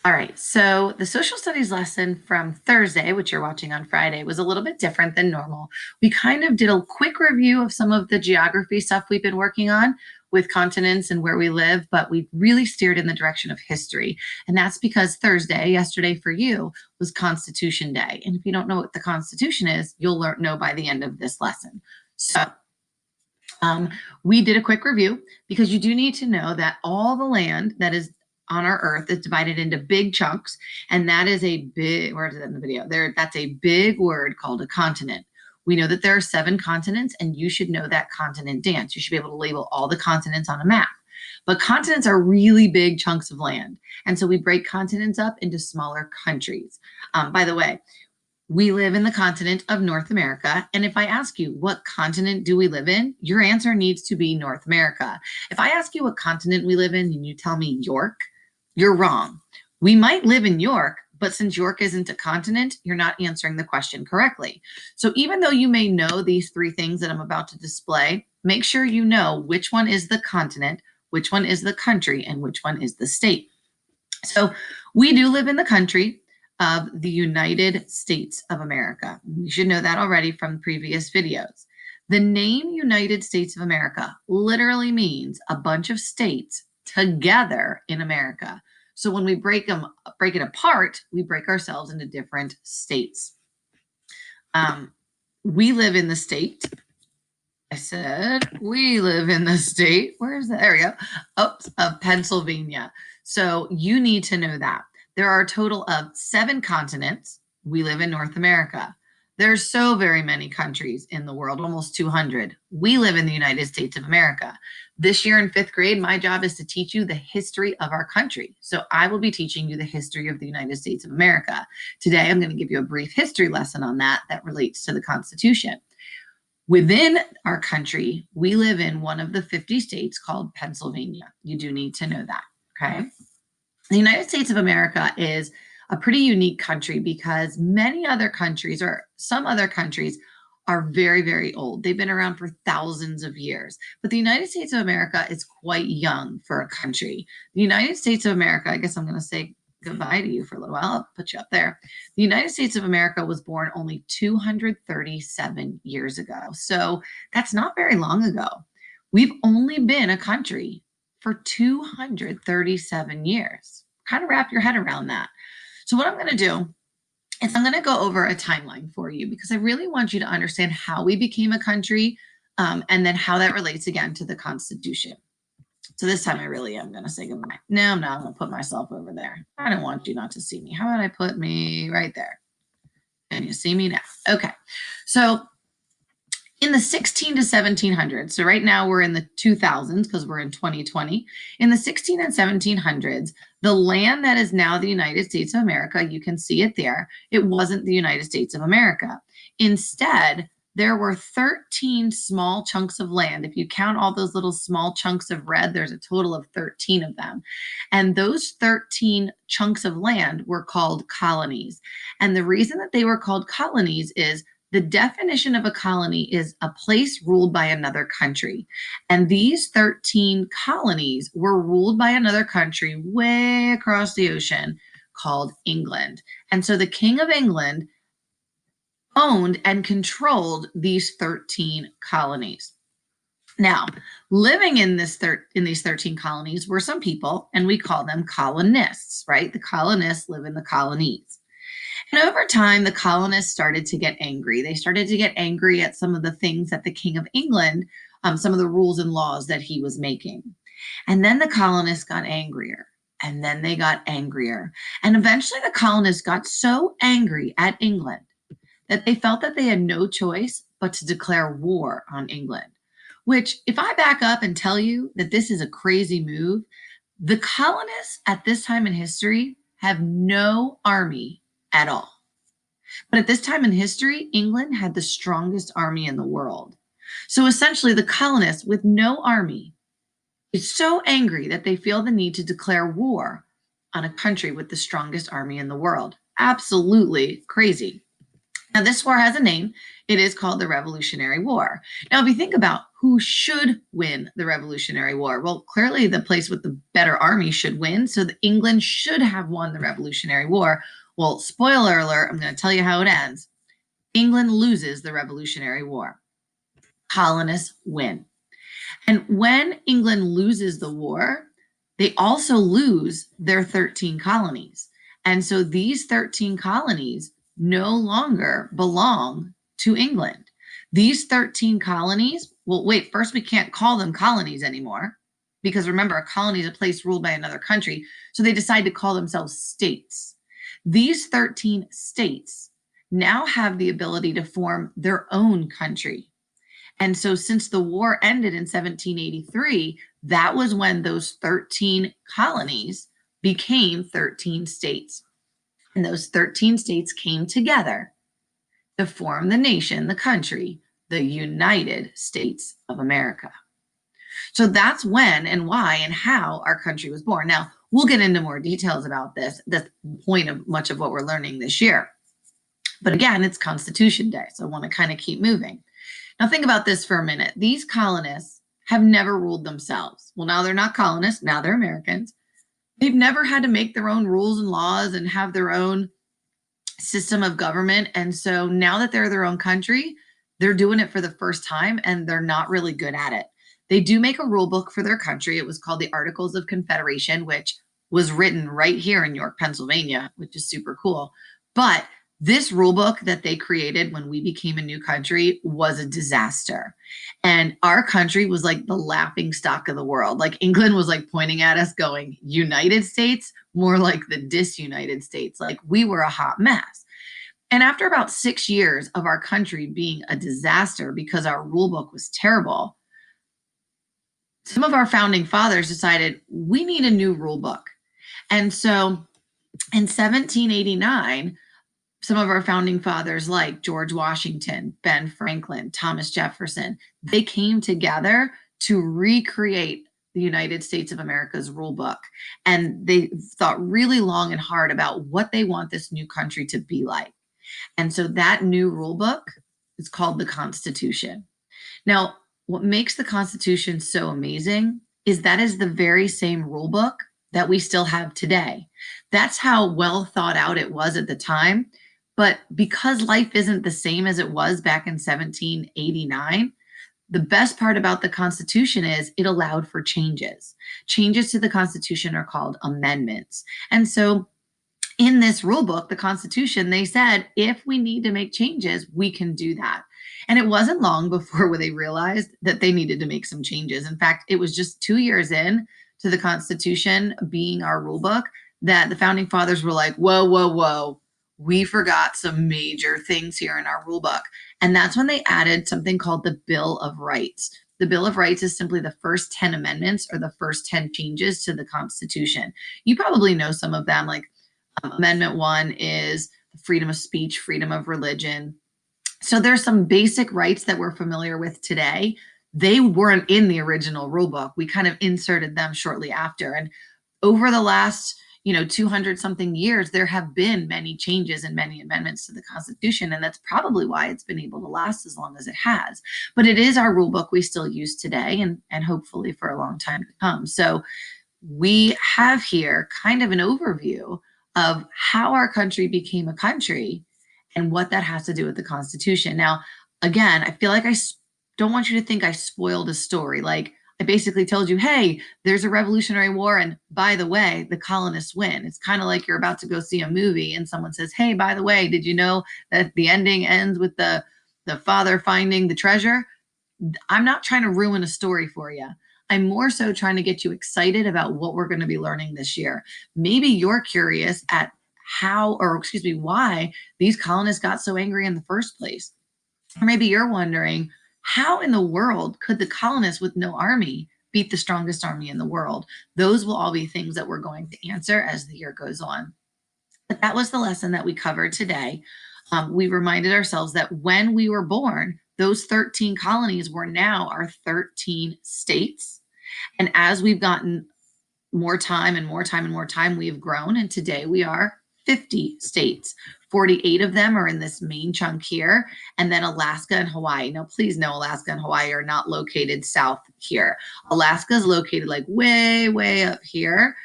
All right, so the social studies lesson from Thursday, which you're watching on Friday, was a little bit different than normal. We kind of did a quick review of some of the geography stuff we've been working on with continents and where we live, but we really steered in the direction of history. And that's because Thursday, yesterday for you, was Constitution Day. And if you don't know what the Constitution is, you'll know by the end of this lesson. So we did a quick review because you do need to know that all the land that is on our earth is divided into big chunks, and that is a big, where is it in the video? There, that's a big word called a continent. We know that there are 7 continents, and you should know that continent dance. You should be able to label all the continents on a map. But continents are really big chunks of land, and so we break continents up into smaller countries. By the way, we live in the continent of North America. And if I ask you, what continent do we live in? Your answer needs to be North America. If I ask you what continent we live in and you tell me York, you're wrong. We might live in York, but since York isn't a continent, you're not answering the question correctly. So even though you may know these 3 things that I'm about to display, make sure you know which one is the continent, which one is the country, and which one is the state. So we do live in the country of the United States of America. You should know that already from previous videos. The name United States of America literally means a bunch of states together in America. So when we break it apart, we break ourselves into different states. We live in the state. I said we live in the state. Where is that? There we go. Oops, of Pennsylvania. So you need to know that. There are a total of 7 continents. We live in North America. There's so very many countries in the world, almost 200. We live in the United States of America. This year in 5th grade, my job is to teach you the history of our country. So I will be teaching you the history of the United States of America. Today, I'm going to give you a brief history lesson on that relates to the Constitution. Within our country, we live in one of the 50 states called Pennsylvania. You do need to know that, okay? The United States of America is a pretty unique country because many other countries, or some other countries, are very, very old. They've been around for thousands of years. But the United States of America is quite young for a country. The United States of America, I guess I'm going to say goodbye to you for a little while. I'll put you up there. The United States of America was born only 237 years ago. So that's not very long ago. We've only been a country for 237 years. Kind of wrap your head around that. So what I'm going to do is I'm going to go over a timeline for you because I really want you to understand how we became a country and then how that relates again to the Constitution. So this time I really am going to say goodbye. No, I'm not. I'm going to put myself over there. I don't want you not to see me. How about I put me right there? And you see me now. Okay. So in the 16 to 1700s, so right now we're in the 2000s because we're in 2020. In the 16 and 1700s, the land that is now the United States of America, you can see it there, it wasn't the United States of America. Instead, there were 13 small chunks of land. If you count all those little small chunks of red, there's a total of 13 of them. And those 13 chunks of land were called colonies. And the reason that they were called colonies is the definition of a colony is a place ruled by another country. And these 13 colonies were ruled by another country way across the ocean called England. And so the King of England owned and controlled these 13 colonies. Now, living in these 13 colonies were some people, and we call them colonists, right? The colonists live in the colonies. And over time, the colonists started to get angry. They started to get angry at some of the things that the King of England, some of the rules and laws that he was making. And then the colonists got angrier, and then they got angrier. And eventually the colonists got so angry at England that they felt that they had no choice but to declare war on England. Which, if I back up and tell you that this is a crazy move, the colonists at this time in history have no army at all. But at this time in history, England had the strongest army in the world. So essentially, the colonists with no army is so angry that they feel the need to declare war on a country with the strongest army in the world. Absolutely crazy. Now, this war has a name. It is called the Revolutionary War. Now, if you think about who should win the Revolutionary War? Well, clearly the place with the better army should win, so England should have won the Revolutionary War. Well, spoiler alert, I'm going to tell you how it ends. England loses the Revolutionary War. Colonists win. And when England loses the war, they also lose their 13 colonies. And so these 13 colonies no longer belong to England. These 13 colonies, well, wait, first we can't call them colonies anymore because remember, a colony is a place ruled by another country. So they decide to call themselves states. These 13 states now have the ability to form their own country. And so since the war ended in 1783, that was when those 13 colonies became 13 states. And those 13 states came together to form the nation, the country, the United States of America. So that's when and why and how our country was born. Now, we'll get into more details about this. That's the point of much of what we're learning this year. But again, it's Constitution Day, so I want to kind of keep moving. Now think about this for a minute. These colonists have never ruled themselves. Well, now they're not colonists, now they're Americans. They've never had to make their own rules and laws and have their own system of government. And so now that they're their own country, they're doing it for the first time and they're not really good at it. They do make a rule book for their country. It was called the Articles of Confederation, which was written right here in York, Pennsylvania, which is super cool. But this rule book that they created when we became a new country was a disaster. And our country was like the laughing stock of the world. Like England was like pointing at us going, United States, more like the disunited states. Like we were a hot mess. And after about 6 years of our country being a disaster because our rule book was terrible, some of our founding fathers decided we need a new rule book. And so in 1789, some of our founding fathers like George Washington, Ben Franklin, Thomas Jefferson, they came together to recreate the United States of America's rule book. And they thought really long and hard about what they want this new country to be like. And so that new rule book is called the Constitution. Now, what makes the Constitution so amazing is that is the very same rule book that we still have today. That's how well thought out it was at the time. But because life isn't the same as it was back in 1789, the best part about the Constitution is it allowed for changes. Changes to the Constitution are called amendments. And so in this rule book, the Constitution, they said, if we need to make changes, we can do that. And it wasn't long before they realized that they needed to make some changes. In fact, it was just 2 years in to the Constitution being our rule book that the founding fathers were like, whoa, whoa, whoa. We forgot some major things here in our rule book. And that's when they added something called the Bill of Rights. The Bill of Rights is simply the first 10 amendments or the first 10 changes to the Constitution. You probably know some of them, like Amendment 1 is freedom of speech, freedom of religion. So there's some basic rights that we're familiar with today. They weren't in the original rule book. We kind of inserted them shortly after. And over the last 200 something years, there have been many changes and many amendments to the Constitution. And that's probably why it's been able to last as long as it has. But it is our rule book we still use today and hopefully for a long time to come. So we have here kind of an overview of how our country became a country and what that has to do with the Constitution. Now, again, I feel like I don't want you to think I spoiled a story. Like I basically told you, hey, there's a Revolutionary War. And by the way, the colonists win. It's kind of like you're about to go see a movie and someone says, hey, by the way, did you know that the ending ends with the father finding the treasure? I'm not trying to ruin a story for you. I'm more so trying to get you excited about what we're going to be learning this year. Maybe you're curious at why these colonists got so angry in the first place. Or maybe you're wondering, how in the world could the colonists with no army beat the strongest army in the world? Those will all be things that we're going to answer as the year goes on. But that was the lesson that we covered today. We reminded ourselves that when we were born, those 13 colonies were now our 13 states. And as we've gotten more time and more time and more time, we've grown. And today we are 50 states. 48 of them are in this main chunk here, and then Alaska and Hawaii. Now, please know Alaska and Hawaii are not located south here. Alaska is located like way, way up here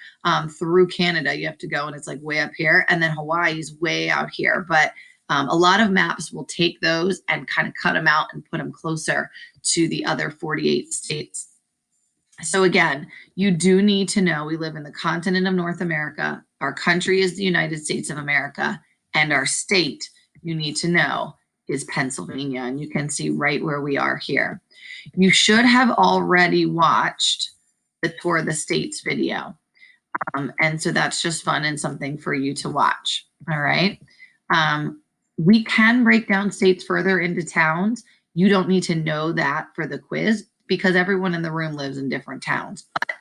through Canada. You have to go and it's like way up here. And then Hawaii is way out here. But a lot of maps will take those and kind of cut them out and put them closer to the other 48 states. So again, you do need to know we live in the continent of North America. Our country is the United States of America, and our state, you need to know, is Pennsylvania. And you can see right where we are here. You should have already watched the Tour of the States video. And so that's just fun and something for you to watch. All right. We can break down states further into towns. You don't need to know that for the quiz because everyone in the room lives in different towns. But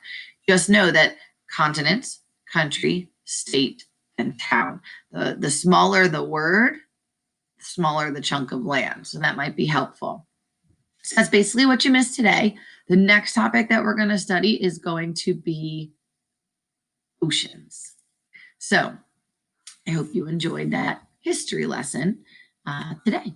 just know that continents, country, state, and town. The smaller the word, the smaller the chunk of land. So that might be helpful. So that's basically what you missed today. The next topic that we're going to study is going to be oceans. So I hope you enjoyed that history lesson today.